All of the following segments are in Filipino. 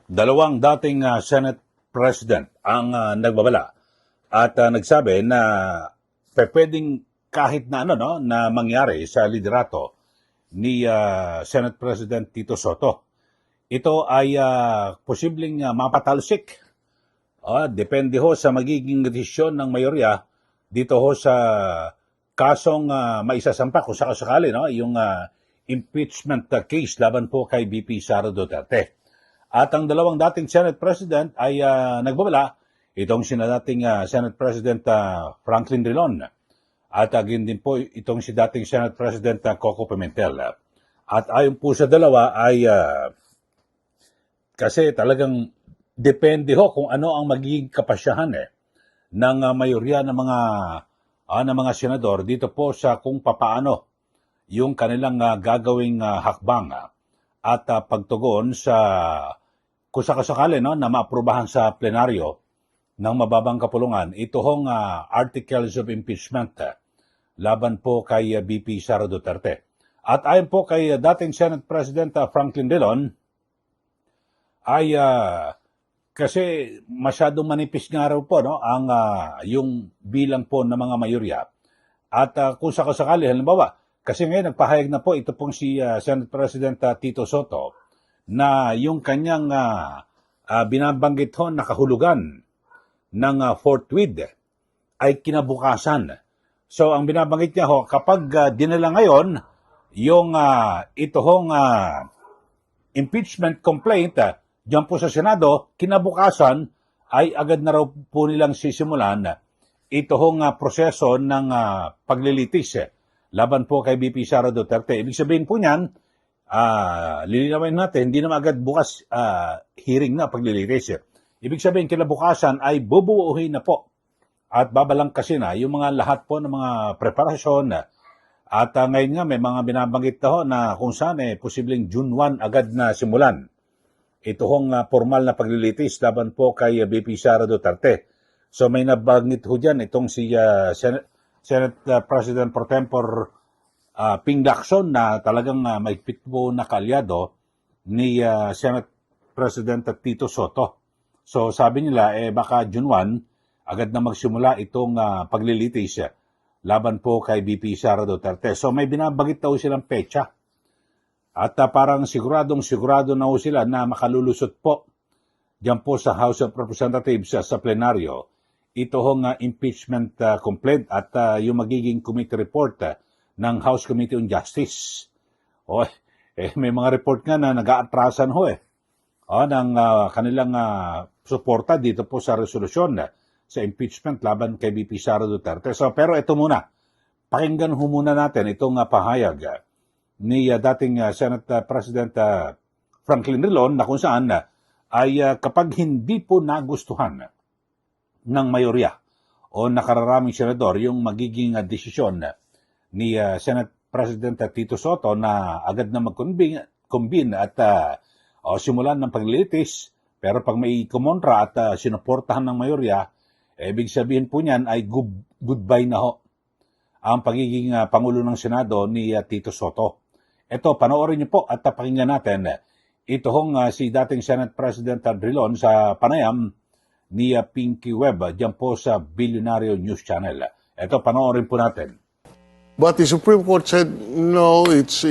Dalawang dating Senate President ang nagbabala at nagsabi na pwedeng kahit na na mangyari sa liderato ni Senate President Tito Soto. Ito ay posibleng mapatalsik. Depende ho sa magiging desisyon ng mayorya dito ho sa kasong maisasampa kung sakasakali yung impeachment case laban po kay VP Sara Duterte. At ang dalawang dating Senate President ay nagbabala, itong dating Senate President Franklin Drilon at din po itong dating Senate President Coco Pimentel. At ayon po sa dalawa ay kasi talagang depende ho kung ano ang magiging kapasyahan ng mayorya ng mga senador dito po sa kung papaano yung kanilang gagawing hakbang at pagtugon sa kung sakasakali na maaprubahan sa plenaryo ng mababang kapulungan ito hong articles of impeachment laban po kay VP Sara Duterte. At ayon po kay dating Senate President Franklin Drilon ay kasi masyadong manipis nga raw po ang yung bilang po ng mga mayorya. At kung sakasakali halimbawa kasi ngayon nagpahayag na po ito pong si Senate President Tito Soto na yung kanyang binabanggit ho na kahulugan ng fourth with ay kinabukasan. So ang binabanggit niya ho, kapag dinala ngayon yung ito hong impeachment complaint diyan po sa Senado, kinabukasan ay agad na raw po nilang sisimulan ito hong proseso ng paglilitis laban po kay VP Sara Duterte. Ibig sabihin po niyan, lilinawin natin, hindi naman agad bukas hearing na paglilitis. Ibig sabihin, kinabukasan ay bubuuhin na po at babalangkasin na yung mga lahat po ng mga preparasyon. At ngayon nga may mga binabanggit na ho na kung saan posibleng June 1 agad na simulan. Ito hong formal na paglilitis laban po kay VP Sara Duterte. So may nabanggit ho dyan itong si Senate President Pro Tempore Ping Lacson na talagang maigpit po na kaalyado ni Senate President Tito Soto. So sabi nila baka June 1 agad na magsimula itong paglilitis laban po kay VP Sara Duterte. So may binabanggit daw silang petsa. At parang sigurado na ho sila na makalulusot po diyan po sa House of Representatives sa plenaryo. Ito hong impeachment complaint at yung magiging committee report ng House Committee on Justice. May mga report nga na nag-aatrasan ho ng kanilang suporta dito po sa resolusyon sa impeachment laban kay VP Sara Duterte. So, pero ito muna, pakinggan ho muna natin itong pahayag ni dating Senate President Franklin Drilon na kung saan ay kapag hindi po nagustuhan ng mayorya o nakararaming senador yung magiging desisyon ni Senate President Tito Soto na agad na mag-convene at simulan ng paglilitis, pero pag may kumontra at sinuportahan ng mayorya, ibig sabihin po niyan ay goodbye na ho ang pagiging Pangulo ng Senado ni Tito Soto. Ito, panoorin niyo po at pakinggan natin ito hong si dating Senate President Drilon sa panayam ni Pinky Webb diyan po sa Billionario News Channel. Ito, panoorin po natin. But the Supreme Court said, no, it's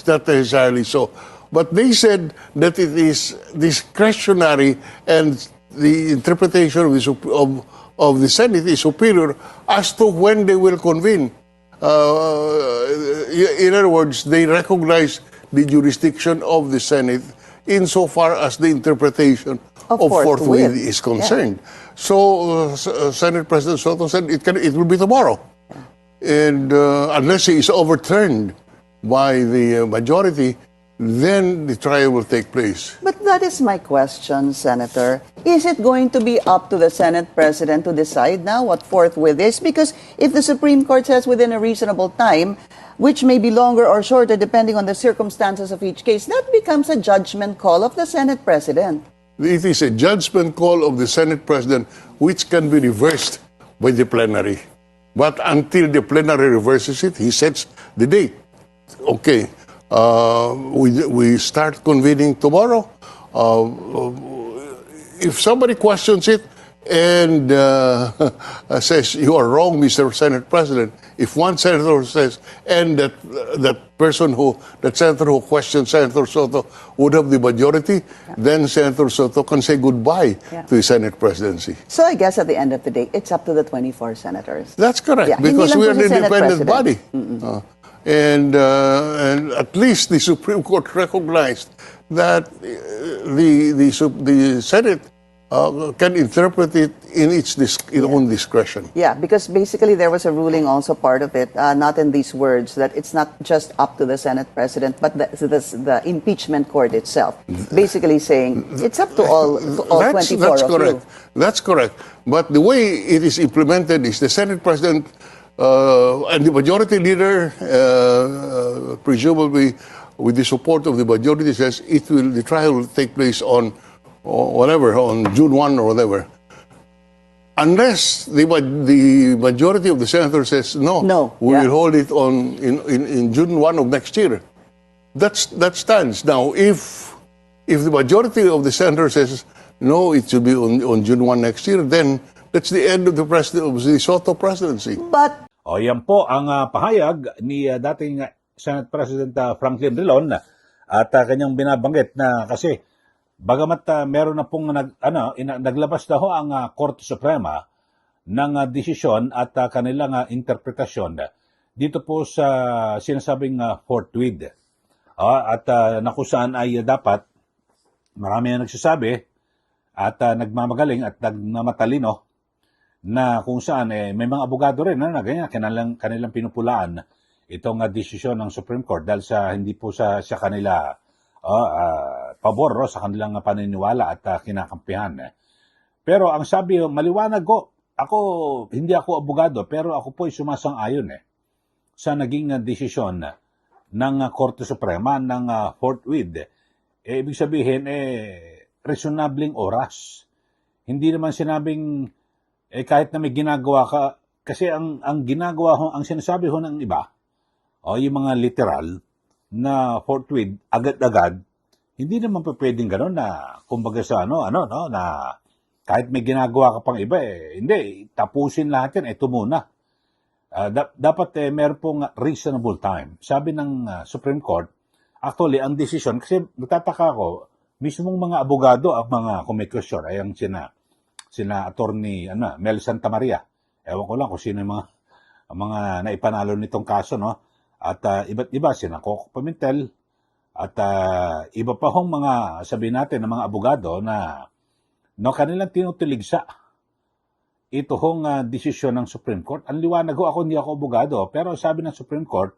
not necessarily so. But they said that it is discretionary and the interpretation of the Senate is superior as to when they will convene. In other words, they recognize the jurisdiction of the Senate insofar as the interpretation of forthwith is concerned. Yeah. So, Senate President Soto said it will be tomorrow. And unless he is overturned by the majority, then the trial will take place. But that is my question, Senator. Is it going to be up to the Senate President to decide now what forthwith is? Because if the Supreme Court says within a reasonable time, which may be longer or shorter depending on the circumstances of each case, that becomes a judgment call of the Senate President. It is a judgment call of the Senate President which can be reversed by the plenary. But until the plenary reverses it, he sets the date. Okay. We start convening tomorrow. if somebody questions it and says you are wrong, Mr. Senate President, if one senator says, and that senator who questioned Senator Soto would have the majority, then Senator Soto can say goodbye to the Senate presidency. So I guess at the end of the day, it's up to the 24 senators. That's correct, Yeah, hindi because lang we po are si an Senate independent President. body. And at least the Supreme Court recognized that the Senate can interpret it in its own discretion. Yeah, because basically there was a ruling also part of it, not in these words, that it's not just up to the Senate President, but the impeachment court itself. Basically saying it's up to all 24 That's of correct. you. That's correct. But the way it is implemented is the Senate President and the majority leader, presumably with the support of the majority, says the trial will take place on June 1 or whatever. Unless the majority of the senators says no, we will hold it in June 1 of next year. That stands. Now, if the majority of the senators says no, it should be on June 1 next year, then that's the end of the Soto presidency. But O yan po ang pahayag ni dating Senate President Franklin Drilon at kanyang binabanggit na kasi bagamat meron na pong naglabas na ho ang Korte Suprema ng desisyon at kanilang interpretasyon dito po sa sinasabing forthwith. At na kung saan ay dapat marami na nagsasabi at nagmamagaling at nagmamatalino na kung saan may mga abogado rin na ganyan kanilang pinupulaan itong desisyon ng Supreme Court dahil sa hindi po sa kanila pabor sa kanilang paniniwala at kinakampihan. Pero ang sabi, maliwanag ko, hindi ako abogado pero ako po ay sumasang-ayon sa naging desisyon ng Korte Suprema ng forthwith. Ibig sabihin reasonabling oras. Hindi naman sinabing kahit na may ginagawa ka, kasi ang ginagawa ho, ang sinasabi ho ng iba, yung mga literal na forthwith, agad-agad, hindi naman pa pwedeng gano'n na, kumbaga sa na kahit may ginagawa ka pang iba, hindi, tapusin lahat yan, ito muna. Dapat meron pong reasonable time. Sabi ng Supreme Court, actually, ang decision, kasi nagtataka ko, mismong mga abogado, ang mga kumikosyon, ay ang sina attorney Mel Santamaria. Ewan ko lang kung sino yung mga naipanalo nitong kaso, no? At iba't iba, sina Coco Pimentel, at iba pa hong mga, sabihin natin, ng mga abogado na kanilang tinutuligsa ito hong desisyon ng Supreme Court. Ang liwanag ho, hindi ako abogado, pero sabi ng Supreme Court,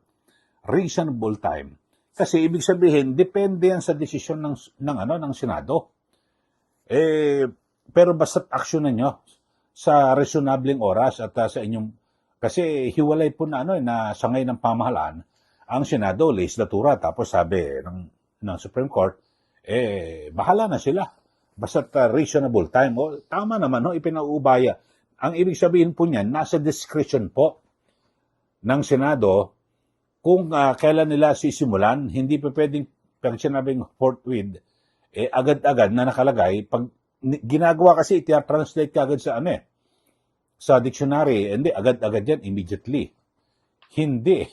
reasonable time. Kasi ibig sabihin, depende yan sa desisyon ng Senado. Pero basta't aksyonan nyo sa reasonabling oras at sa inyong, kasi hiwalay po na sangay ng pamahalaan ang Senado, legislatura, tapos sabi ng Supreme Court, bahala na sila. Basta't reasonable time. O, tama naman, ipinaubaya. Ang ibig sabihin po niyan, nasa discretion po ng Senado kung kailan nila sisimulan. Hindi pa pwedeng, pag sinabing forthwith, agad-agad na nakalagay, pag ginagawa kasi iti-translate ka agad sa dictionary, hindi, agad-agad yan, immediately. Hindi.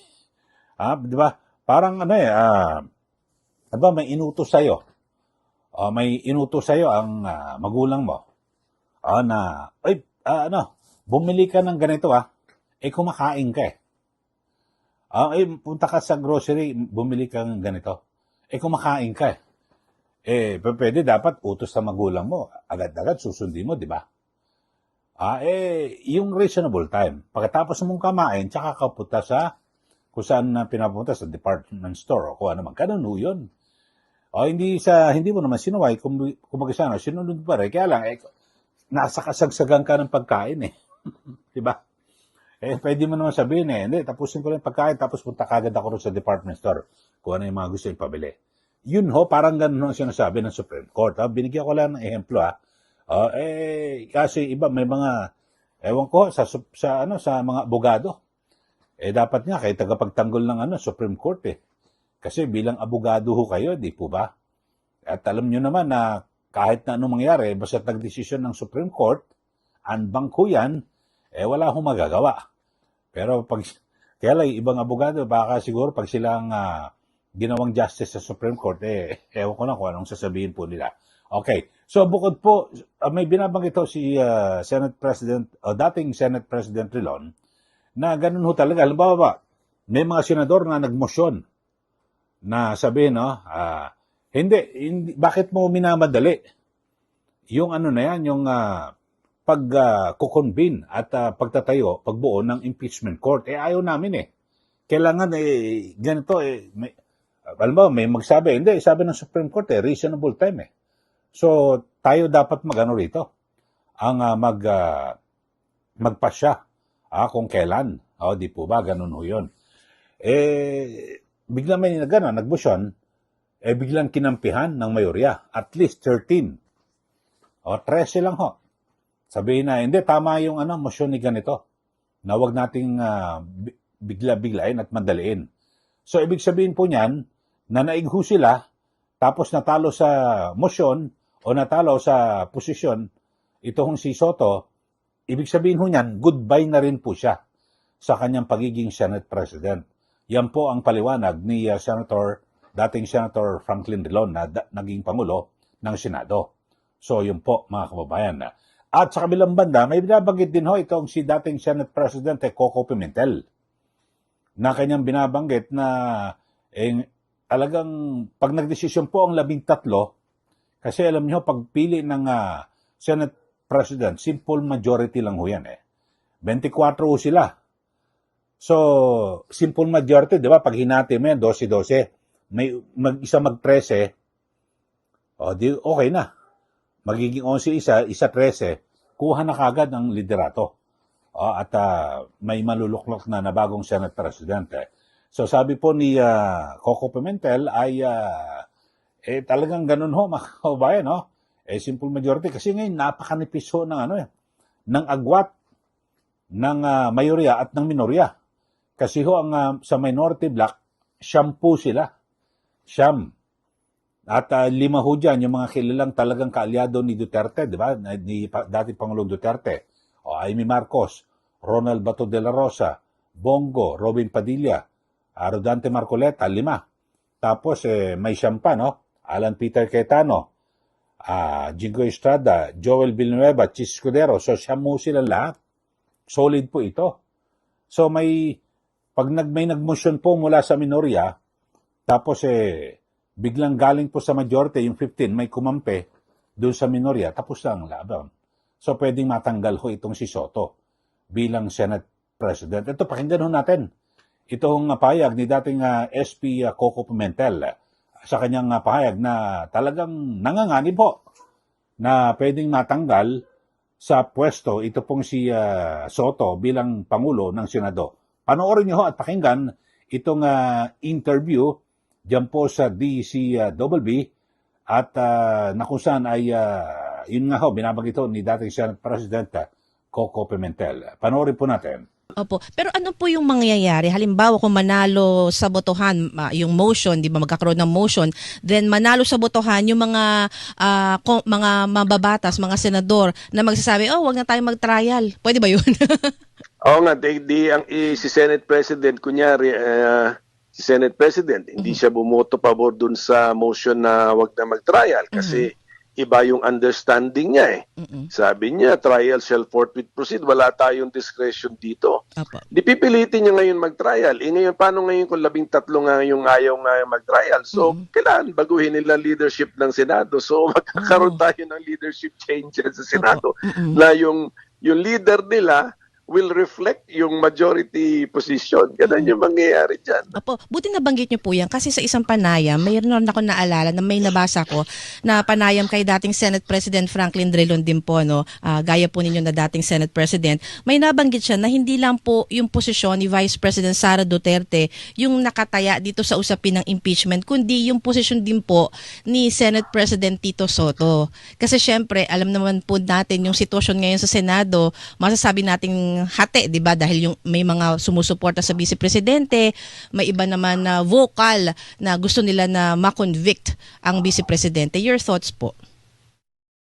Di ba? Parang diba, may inutos sa'yo. May inutos sa'yo ang magulang mo. Bumili ka ng ganito, kumakain ka punta ka sa grocery, bumili ka ng ganito. Kumakain ka pwede dapat utos sa magulang mo, agad-agad susundin mo, di ba? Yung reasonable time. Pagkatapos mong kamain, tsaka ka punta sa kung saan pinapunta sa department store o kung ano man. Ganun ho yun. Hindi mo naman sinuway, kumbaga sana, sinunod pa rin. Kaya lang, nasa kasagsagan ka ng pagkain di ba? Pwede mo naman sabihin hindi, tapusin ko lang pagkain, tapos punta kagad ako sa department store kung ano yung mga gusto yung pabili. Yun parang ganun ang sinasabi ng Supreme Court. Binigyan ko lang ng ehemplo kasi iba may mga ewan ko sa mga abogado. Dapat nga kayo tagapagtanggol ng Supreme Court Kasi bilang abogado ho kayo, di po ba? At alam nyo naman na kahit na anong mangyari, basta nagdesisyon ng Supreme Court, unbang ko yan, wala akong magagawa. Pero kaya lang, ibang abogado, baka siguro pag silang ginawang justice sa Supreme Court, ewan ko na kung anong sasabihin po nila. Okay, so bukod po, may binabanggit ito si Senate President, dating Senate President Rilon, na ganun ho talaga. Halimbawa ba, may mga senador na nagmosyon na sabihin, hindi, bakit mo minamadali? Yung ano na yan, yung pag-convene at pagtatayo, pagbuo ng impeachment court. Ayaw namin Kailangan ganito alam mo, may magsabi, hindi, sabi ng Supreme Court reasonable time So, tayo dapat magano rito. Ang magpasya kung kailan. Di po ba? Ganun ho yun. Biglang may nagbusyon, biglang kinampihan ng mayorya. At least 13. 13 lang ho. Sabihin na, hindi, tama yung motion ni ganito. Na huwag nating bigla-biglain at madaliin. So, ibig sabihin po niyan, na naigho sila, tapos natalo sa motion, o natalo sa posisyon, itong si Soto, ibig sabihin ho niyan, goodbye na rin po siya sa kanyang pagiging Senate President. Yan po ang paliwanag ni dating Senator Franklin Drilon na naging Pangulo ng Senado. So, yun po, mga kababayan. At sa kabilang banda, may binabanggit din ho itong si dating Senate President Coco Pimentel na kanyang binabanggit na talagang pag nagdesisyon po ang 13, kasi alam niyo, pagpili ng Senate President, simple majority lang ho yan 24 ho sila. So, simple majority, di ba? Pag hinati mo yan, 12-12, may isa mag-13, okay na. Magiging 11 isa 13, kuha na kagad ang liderato. At may maluluklok na bagong Senate President. So sabi po ni Coco Pimentel ay talagang ganun ho, mga kababayan, simple majority. Kasi ngayon, napakanipis ho ng ng agwat ng mayorya at ng minorya. Kasi ho, sa minority block, 10 sila. 10. At 5 ho dyan, yung mga kilalang talagang kaalyado ni Duterte, di ba? Ni dating Pangulong Duterte. Amy Marcos, Ronald Bato de la Rosa, Bongo, Robin Padilla, Rodante Marcoleta, 5. Tapos may 10 pa, Alan Peter Cayetano, Jingo Estrada, Joel Villanueva, Chis Escudero. So, 10 sila lahat. Solid po ito. So, pag may nagmotion po mula sa minorya, tapos biglang galing po sa majority, yung 15, may kumampi doon sa minorya, tapos lang ang laban. So, pwedeng matanggal ho itong si Soto bilang Senate President. Ito, pakinggan ho natin. Itong pahayag ni dating SP Coco Pimentel sa kanyang pahayag na talagang nanganganib ho na pwedeng matanggal sa pwesto ito pong si Soto bilang Pangulo ng Senado. Panoorin niyo ho at pakinggan itong interview diyan po sa DCWB at na kung saan ay yun nga ho, binabanggit ho ni dating Senate President Coco Pimentel. Panoorin po natin. Opo. Pero ano po yung mangyayari? Halimbawa kung manalo sa botohan yung motion, di ba magkakaroon ng motion, then manalo sa botohan yung mga mga mababatas, mga senador na magsasabi, wag na tayo mag-trial. Pwede ba yun? Oo nga, si Senate President, kunyari, si Senate President, hindi siya bumoto pabor dun sa motion na wag na mag-trial kasi iba yung understanding niya Sabi niya, trial shall forthwith proceed. Wala tayong discretion dito. Apo. Di pipilitin niya ngayon mag-trial. Ngayon, paano ngayon kung 13 nga yung ayaw nga mag-trial? So, kailangan baguhin nila leadership ng Senado. So, magkakaroon tayo ng leadership changes sa Senado na yung leader nila will reflect yung majority position. Ganun yung mangyayari dyan. Opo, buti nabanggit niyo po yan kasi sa isang panayam, mayroon ako naalala na may nabasa ko na panayam kay dating Senate President Franklin Drilon din po, gaya po ninyo na dating Senate President, may nabanggit siya na hindi lang po yung posisyon ni Vice President Sara Duterte yung nakataya dito sa usapin ng impeachment, kundi yung posisyon din po ni Senate President Tito Soto. Kasi syempre, alam naman po natin yung sitwasyon ngayon sa Senado, masasabi nating nagiging hati, 'di ba? Dahil yung may mga sumusuporta sa vice presidente, may iba naman na vocal na gusto nila na ma-convict ang vice presidente. Your thoughts po?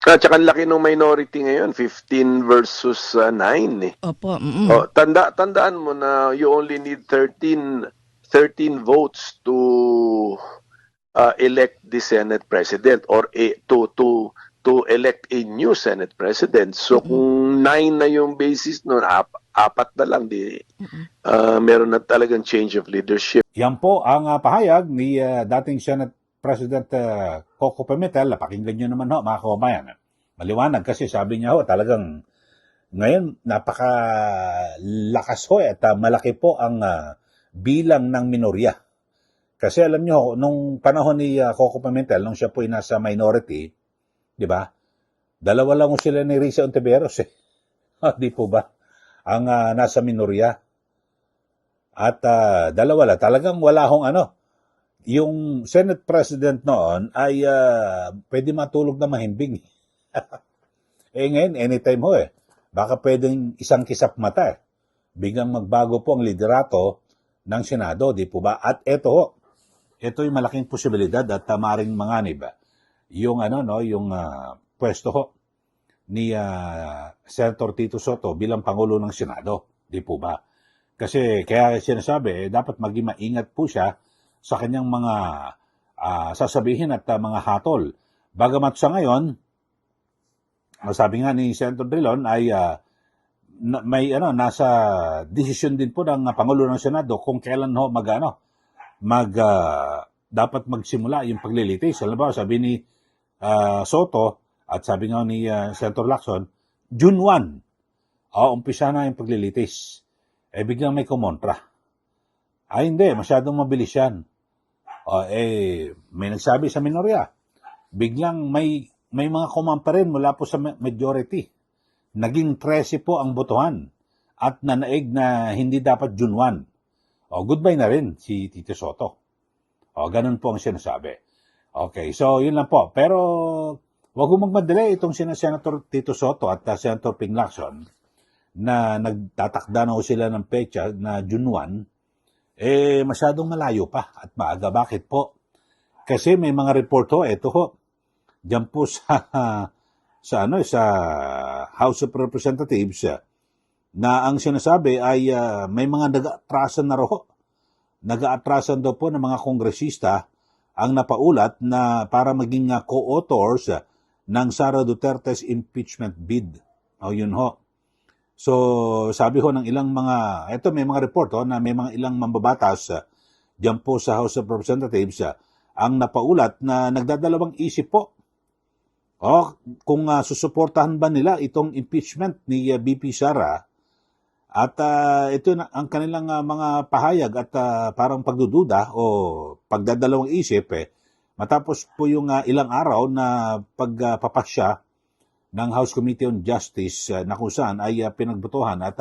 At saka ang laki ng minority ngayon, 15 versus 9 eh. Opo. Mm-mm. Tandaan mo na you only need 13 votes to elect the Senate President or to elect a new Senate President. So kung 9 na yung basis nun, apat na lang, meron na talagang change of leadership. Yan po ang pahayag ni dating Senate President Coco Pimentel. Pakinggan nyo naman ho, mga kababayan. Maliwanag kasi sabi niya ho, talagang ngayon napakalakas ho at malaki po ang bilang ng minorya. Kasi alam nyo, nung panahon ni Coco Pimentel, nung siya po ay nasa minority, di ba? Dalawa lang sila ni Risa Ontiveros eh. Di po ba? Ang nasa minorya. At dalawa lang. Talagang wala hong yung Senate President noon ay pwede matulog na mahimbing. Ngayon, anytime ho eh. Baka pwedeng isang kisap mata eh. Biglang magbago po ang liderato ng Senado, di po ba? At ito ho, ito yung malaking posibilidad at maaaring manganib yung yung pwesto ho ni Senator Tito Soto bilang Pangulo ng Senado, di po ba? Kasi kaya sinasabi, dapat maging maingat po siya sa kanyang mga sasabihin at mga hatol. Bagamat sa ngayon, sabi nga ni Senator Drilon ay may nasa desisyon din po ng Pangulo ng Senado kung kailan ho dapat magsimula yung paglilitis. Alam ba, sabi ni Soto at sabi nga ni Senator Lacson, June 1, umpisa na yung paglilitis. Biglang may kumontra. Hindi, masyadong mabilis yan. May nagsabi sa minorya. Biglang may mga kumampa rin mula po sa majority. Naging 13 po ang botohan at nanaig na hindi dapat June 1. Goodbye na rin si Tito Soto. Ganun po ang sinasabi. Okay, so yun lang po. Pero wag mo magmadali itong Senator Tito Soto at Senator Ping Lacson na nagtatakda na sila ng petsa na June 1, masyadong malayo pa at maaga. Bakit po? Kasi may mga report ito ho, diyan po sa House of Representatives na ang sinasabi ay may mga nag-aatrasan na raw. Nag-aatrasan daw po ng mga kongresista ang napaulat na para maging co-authors ng Sara Duterte's impeachment bid. Yun ho. So, sabi ho ng ilang may mga report na may mga ilang mambabatas diyan po sa House of Representatives ang napaulat na nagdadalawang isip po kung susuportahan ba nila itong impeachment ni BP Sara. At ito na ang kanilang mga pahayag at parang pagdududa o pagdadalawang isip matapos po yung ilang araw na pagpapasya ng House Committee on Justice na kung saan ay pinagbotohan at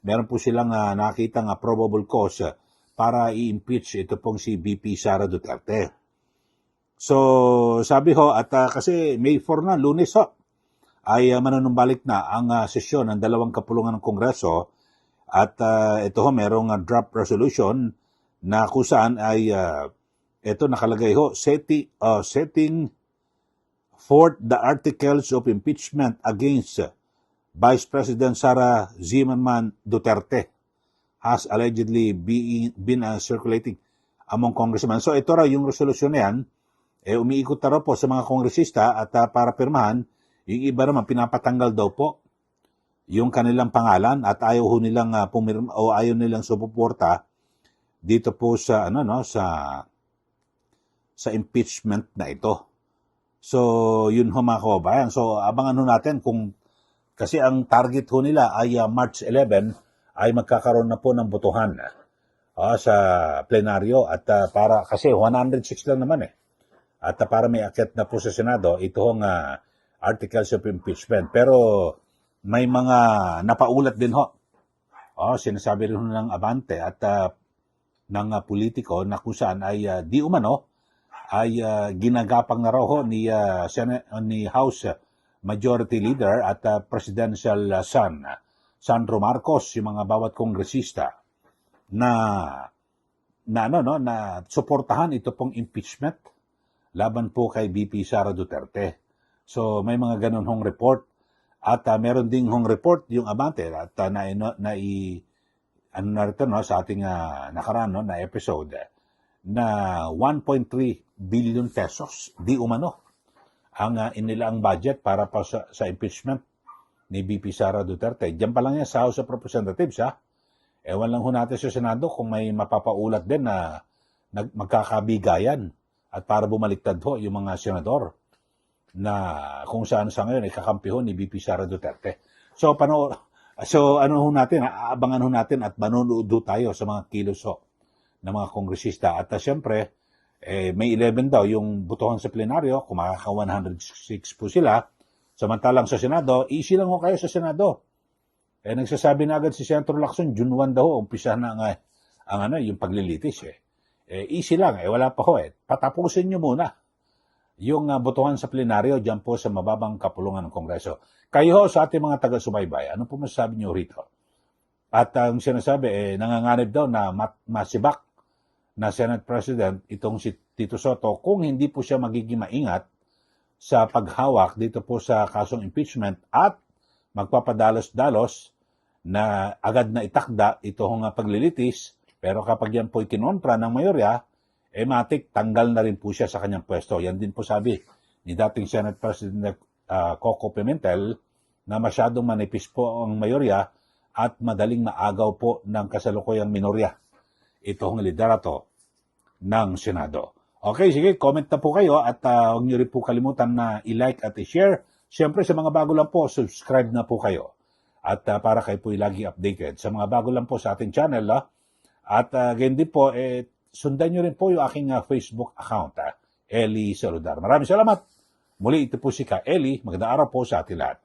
meron po silang nakitang probable cause para i-impeach ito pong si BP Sara Duterte. So sabi ho at kasi May 4 na, Lunes ay manunumbalik na ang sesyon ng dalawang kapulungan ng Kongreso at ito ho merong draft resolution na kung saan ay ito nakalagay ho setting forth the articles of impeachment against Vice President Sara Zimmerman Duterte has allegedly been circulating among congressmen. So ito raw yung resolution na yan, umiikot na raw po sa mga kongresista at para pirmahan. Yung iba naman pinapatanggal daw po yung kanilang pangalan at ayaw nilang pumirma o ayaw nilang suporta dito po sa sa impeachment na ito. So yun ho mga kababayan. So abangan ho natin kung kasi ang target ho nila ay March 11 ay magkakaroon na po ng botohan sa plenaryo at para kasi 106 lang naman At para may akyat na po sa Senado ito hong articles of impeachment. Pero may mga napaulat din ho. Sinasabi rin ng Abante at ng politiko na kung saan ay di umano ay ginagapang na raw ho ni House Majority Leader at Presidential Son Sandro Marcos, yung mga bawat kongresista na suportahan ito pong impeachment laban po kay VP Sara Duterte. So may mga ganun hong report at meron ding hong report yung Abante at sa ating nakaraan na episode na 1.3 billion pesos di umano ang inilaang budget para pa sa impeachment ni VP Sara Duterte. Diyan pa lang yan sa House of Representatives, ha? Ewan lang ho natin sa Senado kung may mapapaulat din na magkakabigayan at para bumaliktad ho yung mga senador na kung saan sa ngayon ay kakampi ho ni VP Sara Duterte. So aabangan ho natin at manonood ho tayo sa mga kilos ho ng mga kongresista. At siyempre, may 11 daw yung butuhan sa plenaryo, kung makaka 106 po sila. Samantalang sa Senado, easy lang ho kayo sa Senado. Nagsasabi na agad si Senator Lacson, June 1 daw, umpisa na yung paglilitis. Easy lang, wala pa ho. Patapusin nyo muna yung botohan sa plenaryo dyan po sa mababang kapulungan ng Kongreso. Kayo ho sa ating mga taga-subaybay, ano po masasabi nyo rito? At ang sinasabi, nanganganib daw na masibak na Senate President itong si Tito Soto kung hindi po siya magiging maingat sa paghawak dito po sa kasong impeachment at magpapadalos-dalos na agad na itakda itong paglilitis, pero kapag yan po ikinontra ng mayorya, matik tanggal na rin po siya sa kanyang pwesto. Yan din po sabi ni dating Senate President Coco Pimentel na masyadong manipis po ang mayorya at madaling maagaw po ng kasalukuyang minorya itong liderato ng Senado. Okay, sige, comment na po kayo at huwag niyo rin po kalimutan na i-like at i-share. Siyempre, sa mga bago lang po, subscribe na po kayo. At para kayo po lagi updated. Sa mga bago lang po sa ating channel, at ganyan din po, sundan nyo rin po yung aking Facebook account, Eli Saludar. Maraming salamat. Muli, ito po si Ka Eli. Magandang araw po sa ating lahat.